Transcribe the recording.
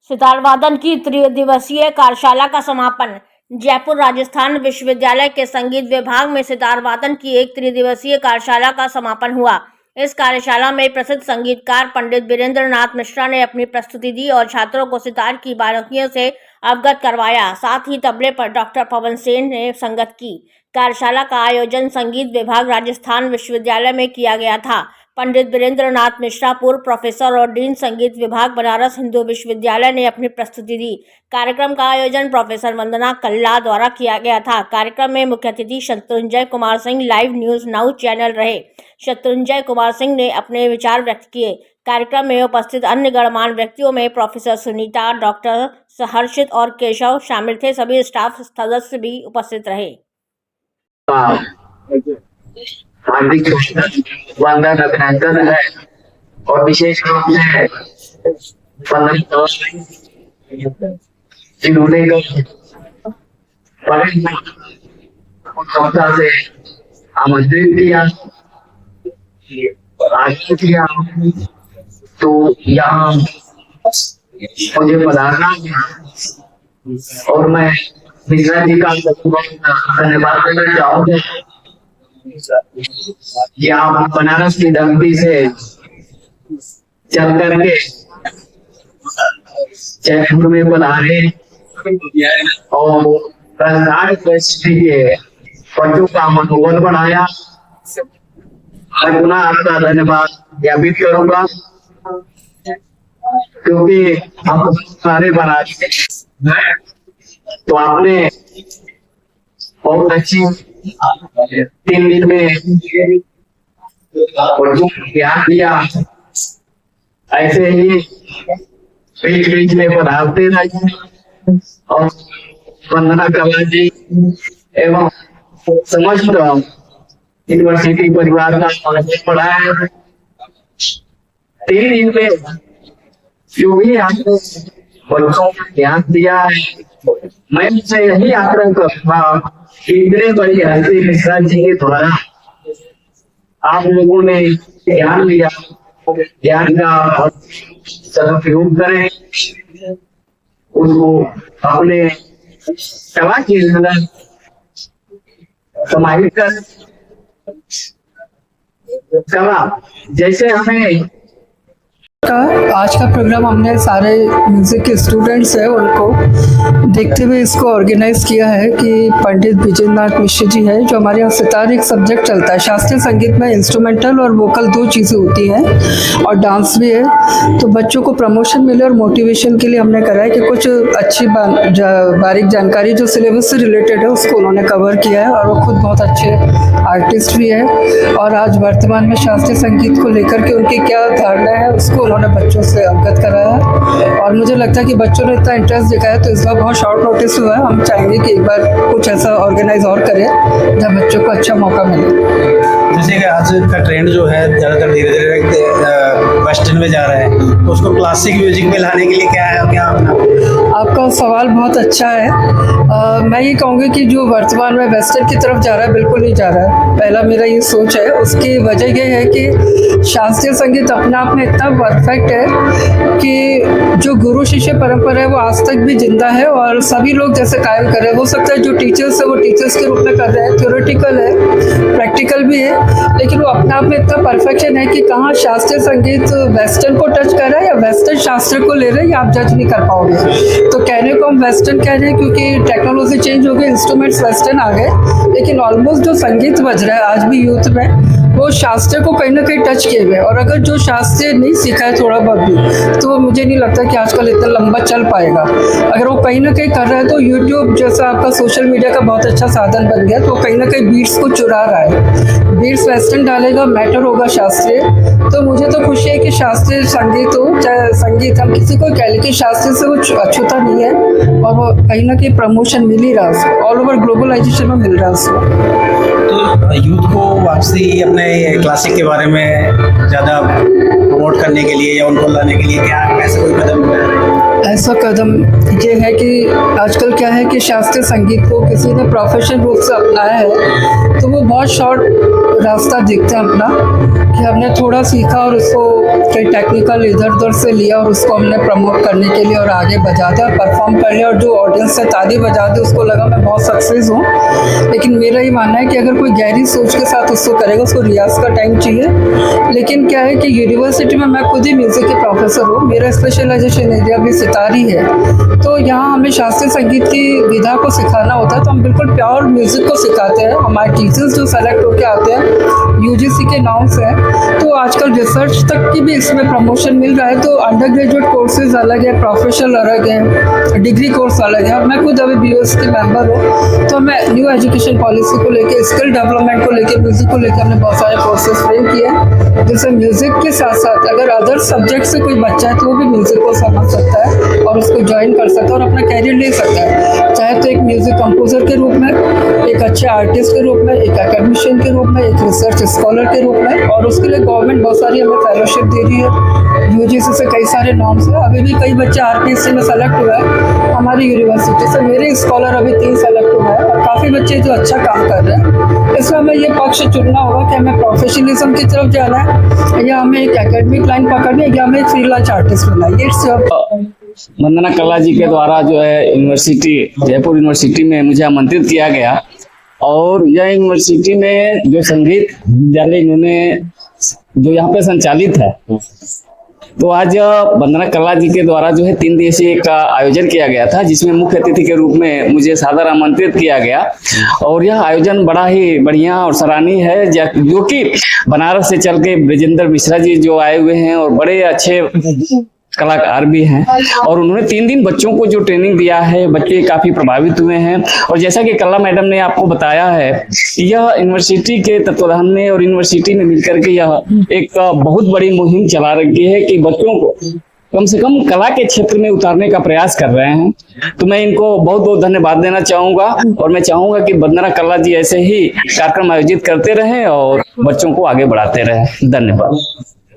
सितार वादन की त्रिदिवसीय कार्यशाला का समापन। जयपुर राजस्थान विश्वविद्यालय के संगीत विभाग में सितार वादन की एक त्रिदिवसीय कार्यशाला का समापन हुआ। इस कार्यशाला में प्रसिद्ध संगीतकार पंडित वीरेंद्र नाथ मिश्रा ने अपनी प्रस्तुति दी और छात्रों को सितार की बारीकियों से अवगत करवाया। साथ ही तबले पर डॉक्टर पवन सेन ने संगत की। कार्यशाला का आयोजन संगीत विभाग राजस्थान विश्वविद्यालय में किया गया था। पंडित वीरेंद्र नाथ मिश्रा, पूर्व प्रोफेसर और डीन संगीत विभाग, बनारस हिंदू विश्वविद्यालय, ने अपनी प्रस्तुति दी। कार्यक्रम का आयोजन प्रोफेसर वंदना कल्ला द्वारा किया गया था। कार्यक्रम में मुख्य अतिथि Shatrunjay Kumar Singh live news now channel रहे। शत्रुंजय कुमार सिंह ने अपने विचार व्यक्त किए। कार्यक्रम में उपस्थित अन्य गणमान्य व्यक्तियों में प्रोफेसर सुनीता, डॉक्टर हर्षित और केशव शामिल थे। सभी स्टाफ सदस्य भी उपस्थित रहे। हार्दिक वंदन अभिनंदन है और विशेष रूप से जिन्होंने बड़ी क्षमता से आमंत्रित किया, आगे किया, तो यहाँ मुझे पधारना और मैं मिश्रा जी का धन्यवाद करना चाहूँगा कि आप बनारस की धरती से चल करके जयपुर में पधारे और राजस्थान यूनिवर्सिटी के बच्चों का मनोबल बढ़ाया। मैं पुनः आपका धन्यवाद ज्ञापित करूंगा, क्योंकि आप सारे बनारस तो आपने बहुत अच्छी 3 दिन में ज्ञान दिया। ऐसे ही बीच बीच में पढ़ाते रहिए और वंदना कल्ला जी एवं समस्त यूनिवर्सिटी परिवार का पढ़ाया। 3 दिन में जो भी आपने बच्चों को ज्ञान दिया है, मैं उनसे यही आग्रह करूंगा कि इतने बड़ी हस्ती मिश्रा जी के द्वारा आप लोगों ने ज्ञान लिया, ज्ञान का सदुपयोग करें, उसको अपने सेवा के अंदर समाहित कर। कला जैसे हमें आज का प्रोग्राम हमने सारे म्यूज़िक के स्टूडेंट्स हैं उनको देखते हुए इसको ऑर्गेनाइज किया है कि पंडित वीरेंद्र नाथ मिश्रा जी है, जो हमारे यहाँ सितार एक सब्जेक्ट चलता है। शास्त्रीय संगीत में इंस्ट्रूमेंटल और वोकल 2 चीज़ें होती हैं और डांस भी है। तो बच्चों को प्रमोशन मिले और मोटिवेशन के लिए हमने करा है कि कुछ अच्छी बारीक जानकारी जो सिलेबस से रिलेटेड है उसको उन्होंने कवर किया है और वो खुद बहुत अच्छे आर्टिस्ट भी है। और आज वर्तमान में शास्त्रीय संगीत को लेकर के उनकी क्या धारणा है उसको उन्होंने बच्चों से अवगत कराया और मुझे लगता है कि बच्चों ने इतना इंटरेस्ट दिखाया तो इस बार बहुत शॉर्ट नोटिस हुआ है। हम चाहेंगे कि एक बार कुछ ऐसा ऑर्गेनाइज और करें जहाँ बच्चों को अच्छा मौका मिले। जैसे कि आज का ट्रेंड जो है ज़्यादातर धीरे धीरे वेस्टर्न में जा रहा है, तो उसको क्लासिक म्यूजिक में लाने के लिए क्या है, क्या आपका सवाल बहुत अच्छा है। मैं ये कहूँगी कि जो वर्तमान में वेस्टर्न की तरफ जा रहा है बिल्कुल नहीं जा रहा है। पहला मेरा ये सोच है, उसकी वजह ये है कि शास्त्रीय संगीत अपने आप में इतना परफेक्ट है कि जो गुरु शिष्य परंपरा है वो आज तक भी जिंदा है और सभी लोग जैसे कायम कर रहे हैं। हो सकता है जो टीचर्स है वो टीचर्स के रूप में कर रहे हैं, थ्योरेटिकल है, प्रैक्टिकल भी है, लेकिन वो अपने आप में इतना परफेक्शन है कि कहाँ शास्त्रीय संगीत वेस्टर्न को टच कर रहा है या वेस्टर्न शास्त्र को ले रहे हैं, ये आप जज नहीं कर पाओगे। तो कहने को हम वेस्टर्न कह रहे हैं क्योंकि टेक्नोलॉजी चेंज हो गई, इंस्ट्रूमेंट्स वेस्टर्न आ गए, लेकिन ऑलमोस्ट जो संगीत बज रहा है आज भी यूथ में वो शास्त्र को कहीं ना कहीं टच किए हुए। और अगर जो शास्त्र नहीं सीखा है थोड़ा बहुत भी, तो मुझे नहीं लगता कि आजकल इतना लंबा चल पाएगा। अगर वो कहीं ना कहीं कर रहा है तो यूट्यूब जैसा आपका सोशल मीडिया का बहुत अच्छा साधन बन गया, तो कहीं ना कहीं बीट्स को चुरा रहा है। बीट्स वेस्टर्न डालेगा, मैटर होगा शास्त्रीय। तो मुझे तो खुशी है कि शास्त्रीय संगीत हो चाहे संगीत, हम किसी को कह लें कि शास्त्रीय से वो अछूता नहीं है और वो कहीं ना कहीं प्रमोशन मिल ही रहा है, ऑल ओवर ग्लोबलाइजेशन में मिल रहा है उसको। तो यूथ को वापसी अपने क्लासिक के बारे में ज़्यादा प्रमोट करने के लिए या उनको लाने के लिए क्या ऐसा कोई कदम उठा रहे हैं? ऐसा कदम ये है कि आजकल क्या है कि शास्त्रीय संगीत को किसी ने प्रोफेशन रूप से अपनाया है तो वो बहुत शॉर्ट रास्ता देखते हैं अपना, कि हमने थोड़ा सीखा और उसको कई टेक्निकल इधर उधर से लिया और उसको हमने प्रमोट करने के लिए और आगे बजा दिया और परफॉर्म कर लिया और जो ऑडियंस से ताली बजा दी उसको लगा मैं बहुत सक्सेस हूँ। लेकिन मेरा ये मानना है कि अगर कोई गहरी सोच के साथ उसको करेगा उसको रियाज का टाइम चाहिए। लेकिन क्या है कि यूनिवर्सिटी में मैं खुद ही म्यूज़िक के प्रोफेसर हूँ, मेरा स्पेशलाइजेशन एरिया भी सितारी है, तो यहाँ हमें शास्त्रीय संगीत की विधा को सिखाना होता है, तो हम बिल्कुल प्योर म्यूज़िक को सिखाते हैं। हमारे टीचर्स जो सेलेक्ट होकर आते हैं यूजीसी के नाम से, तो आजकल रिसर्च तक की भी इसमें प्रमोशन मिल रहा है। तो अंडर ग्रेजुएट कोर्सेज अलग है, प्रोफेशनल अलग है, डिग्री कोर्स अलग है। मैं खुद अभी BOS की मेंबर हूँ, तो मैं न्यू एजुकेशन पॉलिसी को लेकर, स्किल डेवलपमेंट को लेकर, म्यूज़िक को लेकर हमने बहुत सारे कोर्सेज फ्रेम किए हैं, जिससे म्यूज़िक के साथ साथ अगर अदर सब्जेक्ट से कोई बच्चा है तो वो भी म्यूज़िक को समझ सकता है और उसको ज्वाइन कर सकता है और अपना कैरियर ले सकता है, चाहे तो एक म्यूज़िक कंपोजर के रूप में, एक अच्छे आर्टिस्ट के रूप में, एक एकेडमिशियन के रूप में, एक रिसर्च स्कॉलर के रूप में। और उसके लिए गवर्नमेंट बहुत सारी हमें फेलोशिप दे रही है, यूजीसी से कई सारे नॉर्म्स है। अभी भी कई बच्चे RPSC में सेलेक्ट हुआ है हमारी यूनिवर्सिटी से, मेरे स्कॉलर अभी 3 सेलेक्ट हुआ है और काफ़ी बच्चे जो अच्छा काम कर रहे हैं। इसमें हमें ये पक्ष चुनना होगा कि हमें प्रोफेशनलिज्म की तरफ जाना है या हमें एक एकेडमिक लाइन पकड़नी है या हमें एक फ्रीलांस आर्टिस्ट बनना है। इट्स वंदना कल्ला जी के द्वारा जो है यूनिवर्सिटी, जयपुर यूनिवर्सिटी में मुझे आमंत्रित किया गया और यह यूनिवर्सिटी में जो संगीत विद्यालय इन्होंने जो यहाँ पे संचालित है, तो आज वंदना कल्ला जी के द्वारा जो है 3 दिवसीय का आयोजन किया गया था, जिसमें मुख्य अतिथि के रूप में मुझे सादर आमंत्रित किया गया। और यह आयोजन बड़ा ही बढ़िया और सराहनीय है, जो कि बनारस से चल के ब्रजेंद्र मिश्रा जी जो आए हुए हैं और बड़े अच्छे कलाकार भी हैं, और उन्होंने 3 दिन बच्चों को जो ट्रेनिंग दिया है, बच्चे काफी प्रभावित हुए हैं। और जैसा कि कल्ला मैडम ने आपको बताया है, यह यूनिवर्सिटी के तत्वाधान में और यूनिवर्सिटी में मिलकर के यह एक बहुत बड़ी मुहिम चला रखी है कि बच्चों को कम से कम कला के क्षेत्र में उतारने का प्रयास कर रहे हैं। तो मैं इनको बहुत बहुत धन्यवाद देना चाहूंगा और मैं चाहूंगा कि वंदना कल्ला जी ऐसे ही कार्यक्रम आयोजित करते रहें और बच्चों को आगे बढ़ाते रहें। धन्यवाद।